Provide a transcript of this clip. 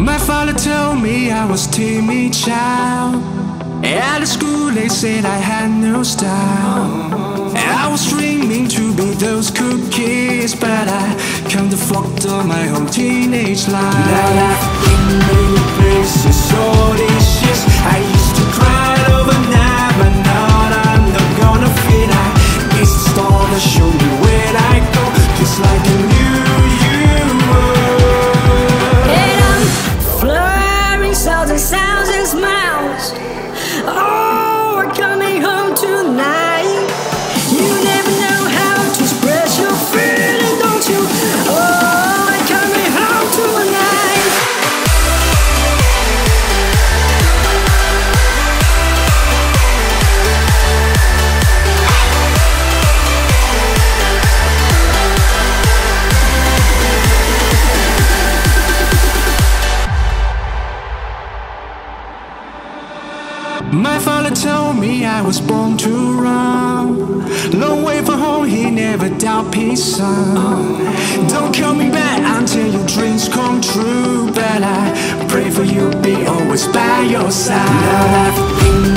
My father told me I was timid child. At the school they said I had no style. I was dreaming to be those cool kids, but I can't afford my whole teenage life. Now I've been many places, all these years I used to cry overnight, but now I'm not gonna fit. I guess the star that show me where I go, just like I knew you were. And I'm flying south and sounds and smiles. Oh, we're coming home tonight. You never know how to express your feeling, don't you? Oh, we're coming home tonight. My father told me I was born to run. Long way from home, he never doubt his son. Don't call me back until your dreams come true, but I pray for you, be always by your side. Now I've been